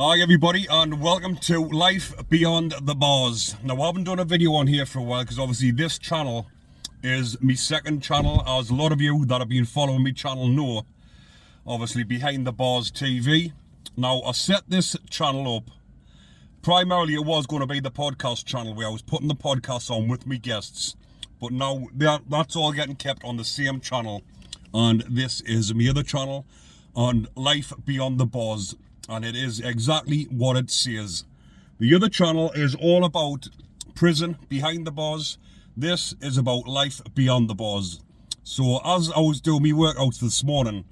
Hi everybody and welcome to Life Beyond the Bars. Now I haven't done a video on here for a while because obviously this channel is my second channel, as a lot of you that have been following my channel know. Obviously Behind the Bars TV. Now I set this channel up, primarily it was going to be the podcast channel where I was putting the podcasts on with me guests. But now that's all getting kept on the same channel, and this is my other channel on Life Beyond the Bars. And it is exactly what it says. The other channel is all about prison, behind the bars. This is about life beyond the bars. So as I was doing my workouts this morning,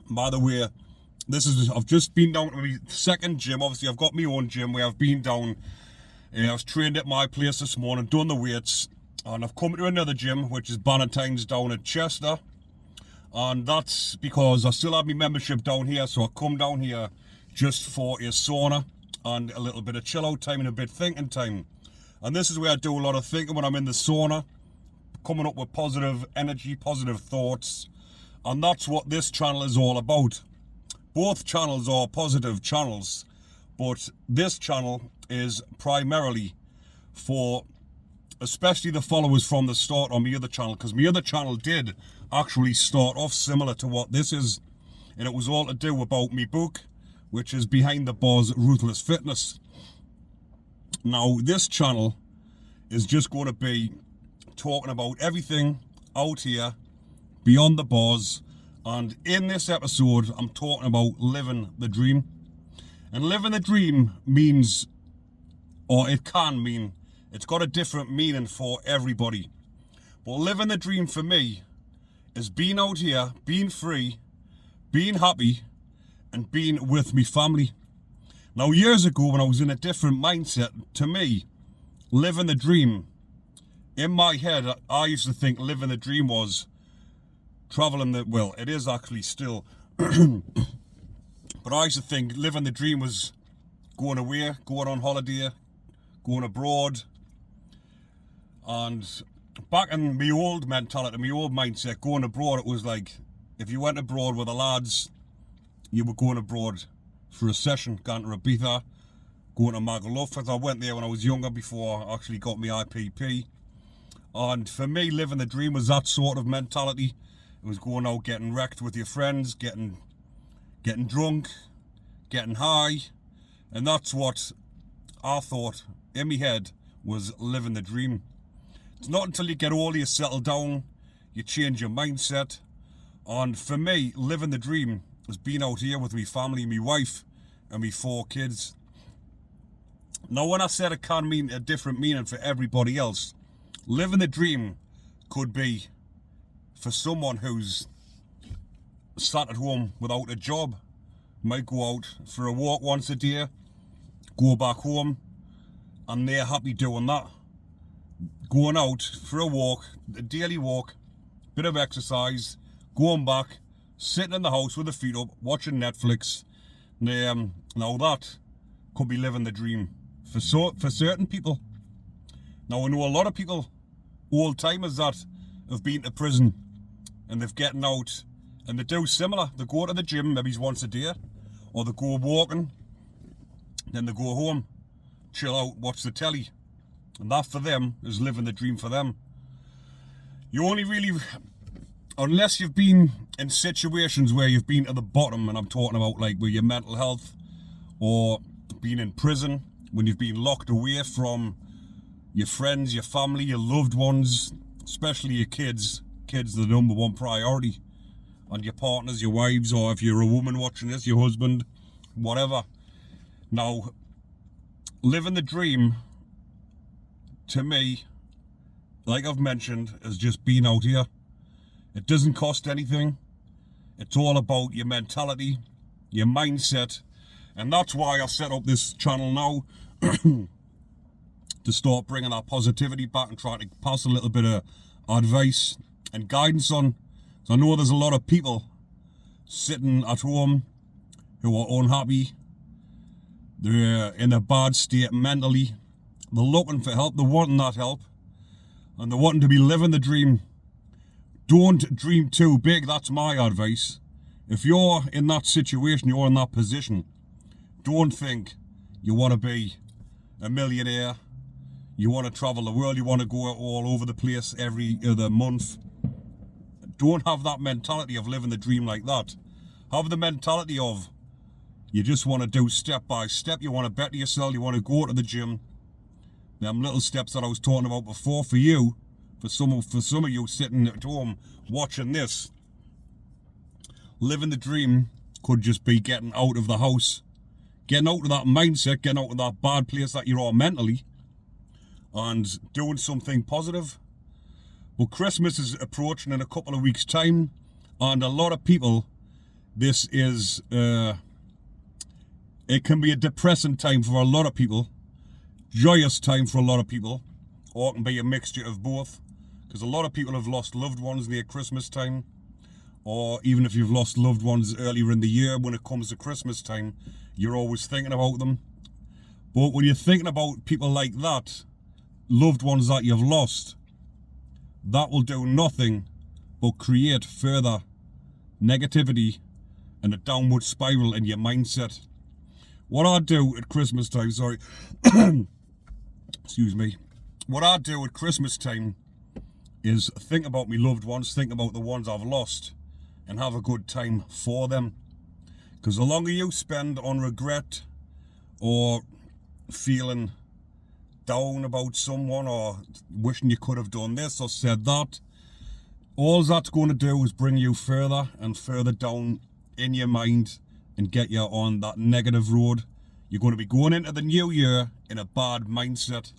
by the way, I've just been down to my second gym. Obviously I've got my own gym where I've been down. I was trained at my place this morning, done the weights, and I've come to another gym, which is Bannatynes down at Chester. And that's because I still have my membership down here, so I come down here just for a sauna and a little bit of chill out time and a bit thinking time. And this is where I do a lot of thinking when I'm in the sauna, coming up with positive energy, positive thoughts. And that's what this channel is all about. Both channels are positive channels, but this channel is primarily for especially the followers from the start on my other channel, because my other channel did actually start off similar to what this is, and it was all to do about my book, which is Behind the Bars Ruthless Fitness. Now this channel is just going to be talking about everything out here beyond the bars, and in this episode I'm talking about living the dream. And living the dream means, or it can mean, it's got a different meaning for everybody. But living the dream for me is being out here, being free, being happy, and being with me family. Now years ago when I was in a different mindset, to me, living the dream, in my head, I used to think living the dream was traveling well, it is actually still, but I used to think living the dream was going away, going on holiday, going abroad. And back in my old mentality, my old mindset, going abroad, it was like, if you went abroad with the lads, you were going abroad for a session, going to Ibiza, going to Magaluf. I went there when I was younger before I actually got my IPP. And for me, living the dream was that sort of mentality. It was going out, getting wrecked with your friends, getting drunk, getting high. And that's what I thought in my head was living the dream. It's not until you get older, you settle down, you change your mindset. And for me, living the dream is being out here with my family, my wife, and my 4 kids. Now, when I said it can mean a different meaning for everybody else, living the dream could be for someone who's sat at home without a job, might go out for a walk once a day, go back home, and they're happy doing that. Going out for a walk, a daily walk, bit of exercise, going back, sitting in the house with the feet up, watching Netflix. Now that could be living the dream for certain people. Now I know a lot of people, old timers that have been to prison and they've getting out and they do similar. They go to the gym maybe once a day, or they go walking, then they go home, chill out, watch the telly. And that for them is living the dream for them. You only really, unless you've been in situations where you've been at the bottom, and I'm talking about like with your mental health, or being in prison, when you've been locked away from your friends, your family, your loved ones, especially your kids. Kids are the number one priority. And your partners, your wives, or if you're a woman watching this, your husband, whatever. Now, living the dream, to me, like I've mentioned, is just being out here. It doesn't cost anything. It's all about your mentality, your mindset. And that's why I set up this channel now, to start bringing that positivity back and trying to pass a little bit of advice and guidance on. So I know there's a lot of people sitting at home who are unhappy. They're in a bad state mentally. They're looking for help, they're wanting that help, and they're wanting to be living the dream. Don't dream too big, that's my advice. If you're in that situation, you're in that position, don't think you want to be a millionaire, you want to travel the world, you want to go all over the place every other month. Don't have that mentality of living the dream like that. Have the mentality of you just want to do step by step. You want to better yourself, you want to go to the gym. Them little steps that I was talking about before for you, for some of you sitting at home watching this, living the dream could just be getting out of the house, getting out of that mindset, getting out of that bad place that you're mentally, and doing something positive. But Christmas is approaching in a couple of weeks' time, and a lot of people, this is, it can be a depressing time for a lot of people, joyous time for a lot of people, or it can be a mixture of both, because a lot of people have lost loved ones near Christmas time, or even if you've lost loved ones earlier in the year, when it comes to Christmas time, you're always thinking about them. But when you're thinking about people like that, loved ones that you've lost, that will do nothing but create further negativity and a downward spiral in your mindset. What I do at Christmas time, excuse me, what I do at Christmas time is think about my loved ones, think about the ones I've lost, and have a good time for them. Because the longer you spend on regret or feeling down about someone or wishing you could have done this or said that, all that's going to do is bring you further and further down in your mind and get you on that negative road. You're going to be going into the new year in a bad mindset.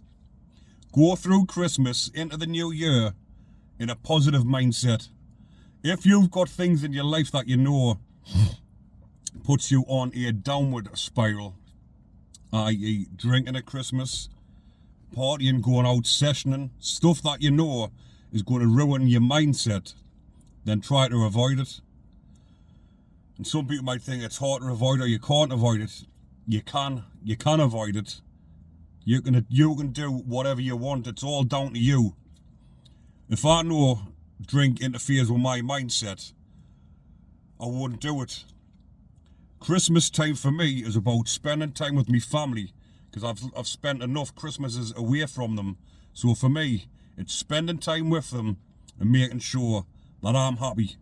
Go through Christmas into the new year in a positive mindset. If you've got things in your life that you know puts you on a downward spiral, i.e. drinking at Christmas, partying, going out, sessioning, stuff that you know is going to ruin your mindset, then try to avoid it. And some people might think it's hard to avoid or you can't avoid it. You can avoid it. You can do whatever you want. It's all down to you. If I know drink interferes with my mindset, I wouldn't do it. Christmas time for me is about spending time with my family, because I've spent enough Christmases away from them. So for me, it's spending time with them and making sure that I'm happy.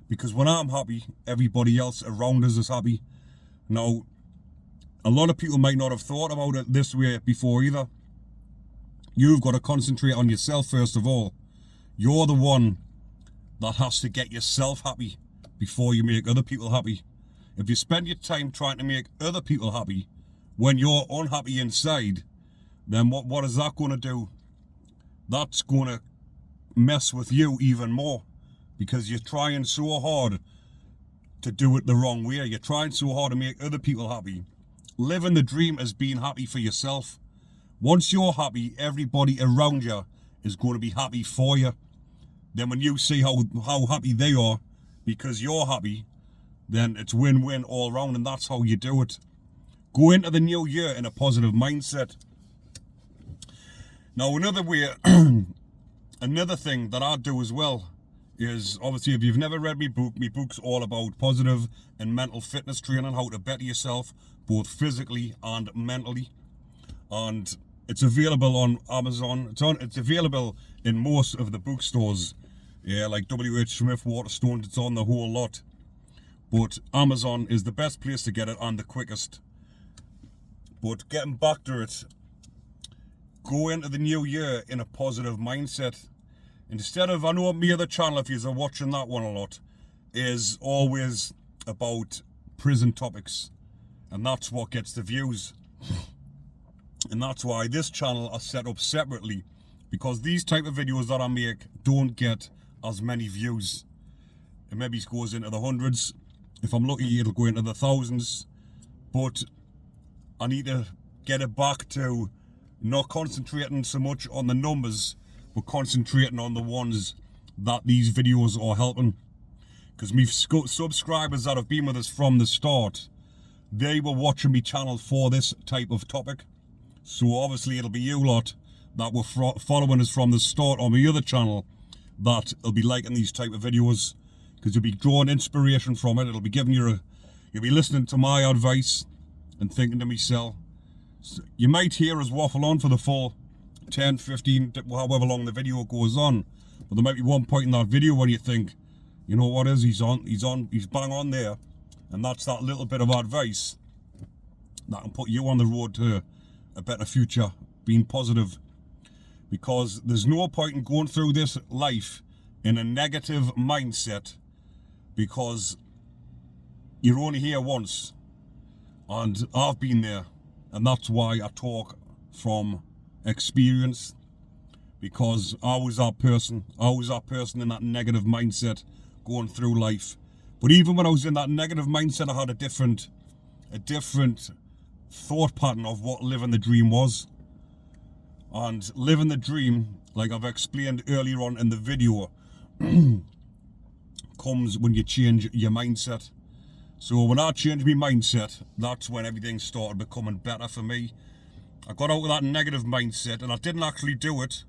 Because when I'm happy, everybody else around us is happy. Now, a lot of people might not have thought about it this way before either. You've got to concentrate on yourself first of all. You're the one that has to get yourself happy before you make other people happy. If you spend your time trying to make other people happy when you're unhappy inside, then what is that going to do? That's going to mess with you even more, because you're trying so hard to do it the wrong way. You're trying so hard to make other people happy. Living the dream is being happy for yourself. Once you're happy, everybody around you is going to be happy for you. Then when you see how happy they are because you're happy, then it's win-win all round, and that's how you do it. Go into the new year in a positive mindset. Now, another way, another thing that I do as well is, obviously, if you've never read my book's all about positive and mental fitness training, how to better yourself, both physically and mentally. And it's available on Amazon. It's available in most of the bookstores. Yeah, like WH Smith, Waterstones, it's on the whole lot. But Amazon is the best place to get it and the quickest. But getting back to it, go into the new year in a positive mindset. Instead of, I know my other channel, if you're watching that one a lot, is always about prison topics. And that's what gets the views. And that's why this channel is set up separately, because these type of videos that I make don't get as many views. It maybe goes into the hundreds. If I'm lucky, it'll go into the thousands. But I need to get it back to not concentrating so much on the numbers, but concentrating on the ones that these videos are helping. Because me subscribers that have been with us from the start, they were watching me channel for this type of topic. So obviously it'll be you lot that were following us from the start on my other channel that will be liking these type of videos. because you'll be drawing inspiration from it. It'll be giving you you'll be listening to my advice and thinking to myself. So you might hear us waffle on for the full 10, 15, however long the video goes on. But there might be one point in that video when you think, you know what is, he's bang on there. And that's that little bit of advice that can put you on the road to a better future, being positive. Because there's no point in going through this life in a negative mindset, because you're only here once. And I've been there, and that's why I talk from experience, because I was that person in that negative mindset going through life. But even when I was in that negative mindset, I had a different thought pattern of what living the dream was. And living the dream, like I've explained earlier on in the video, comes when you change your mindset. So when I changed my mindset, that's when everything started becoming better for me. I got out of that negative mindset, and I didn't actually do it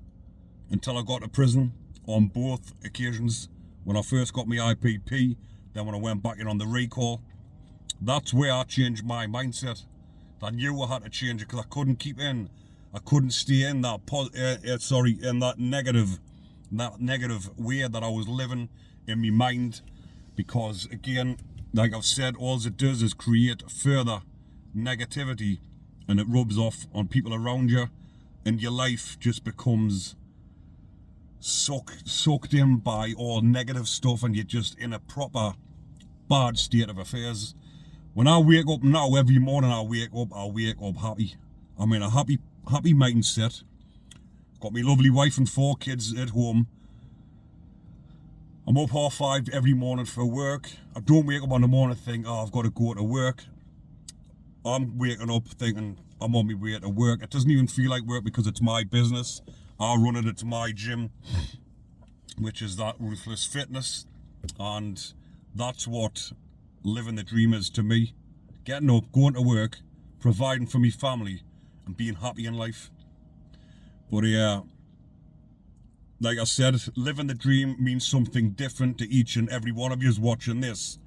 until I got to prison on both occasions. When I first got my IPP, then when I went back in on the recall. That's where I changed my mindset. I knew I had to change it, because I couldn't stay in that negative way that I was living in my mind. Because again, like I've said, all it does is create further negativity, and it rubs off on people around you, and your life just becomes sucked in by all negative stuff, and you're just in a proper bad state of affairs. When I wake up now, every morning I wake up happy. I'm in a happy mindset. Got my lovely wife and 4 kids at home. I'm up 5:30 every morning for work. I don't wake up on the morning and think, oh, I've got to go to work. I'm waking up thinking I'm on my way to work. It doesn't even feel like work, because it's my business. I run it, it's my gym, which is that Ruthless Fitness. And that's what living the dream is to me. Getting up, going to work, providing for my family, and being happy in life. But yeah, like I said, living the dream means something different to each and every one of you watching this.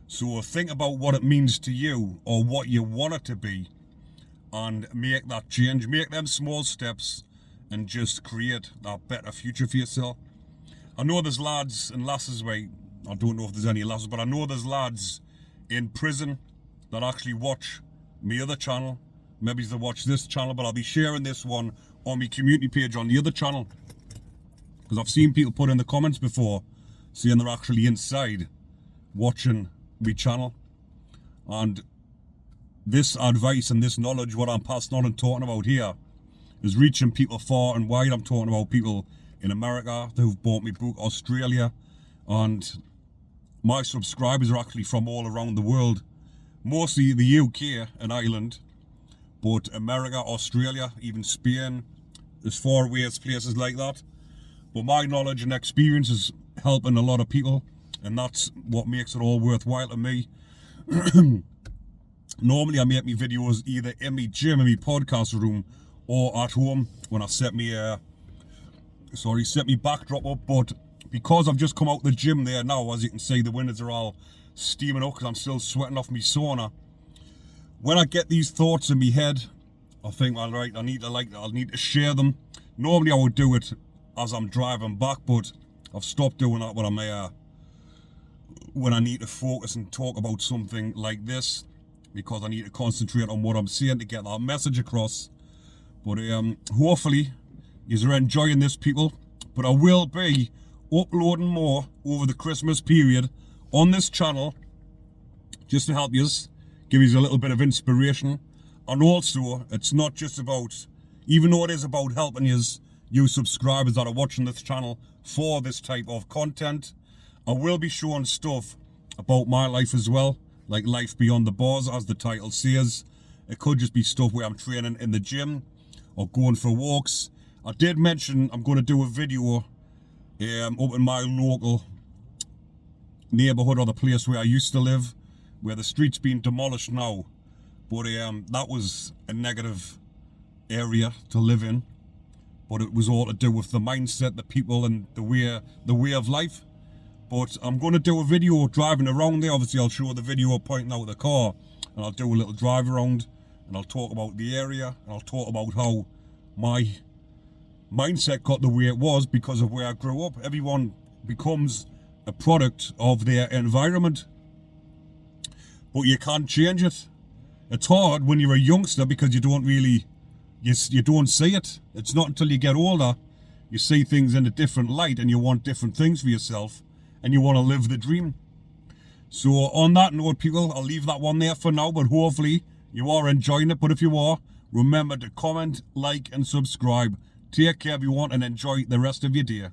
So think about what it means to you, or what you want it to be, and make that change. Make them small steps, and just create that better future for yourself. I know there's lads and lasses, right? I don't know if there's any lasses, but I know there's lads in prison that actually watch my other channel. Maybe they watch this channel, but I'll be sharing this one on my community page on the other channel. Because I've seen people put in the comments before saying they're actually inside watching my channel. And this advice and this knowledge, what I'm passing on and talking about here, is reaching people far and wide. I'm talking about people in America who've bought me book, Australia, and my subscribers are actually from all around the world. Mostly the UK and Ireland, but America, Australia, even Spain, as far away as places like that. But my knowledge and experience is helping a lot of people, and that's what makes it all worthwhile to me. Normally I make my videos either in my gym, in my podcast room, or at home when I set me backdrop up. But because I've just come out the gym there now, as you can see, the windows are all steaming up because I'm still sweating off my sauna. When I get these thoughts in my head, I think, all right, I need to share them. Normally I would do it as I'm driving back, but I've stopped doing that when I need to focus and talk about something like this, because I need to concentrate on what I'm saying to get that message across. But hopefully you're enjoying this, people. But I will be uploading more over the Christmas period on this channel, just to help you, give you a little bit of inspiration. And also, it's not just about, even though it is about helping you subscribers that are watching this channel for this type of content, I will be showing stuff about my life as well, like life beyond the bars, as the title says. It could just be stuff where I'm training in the gym or going for walks. I did mention I'm going to do a video up in my local neighbourhood, or the place where I used to live, where the street's been demolished now. But that was a negative area to live in. But it was all to do with the mindset, the people, and the way of life. But I'm going to do a video driving around there. Obviously, I'll show the video pointing out the car, and I'll do a little drive around, and I'll talk about the area, and I'll talk about how my mindset got the way it was because of where I grew up. Everyone becomes a product of their environment, but you can't change it. It's hard when you're a youngster because you don't really, you don't see it. It's not until you get older you see things in a different light and you want different things for yourself and you want to live the dream. So on that note, people, I'll leave that one there for now, but hopefully you are enjoying it. But if you are, remember to comment, like and subscribe. Take care everyone and enjoy the rest of your day.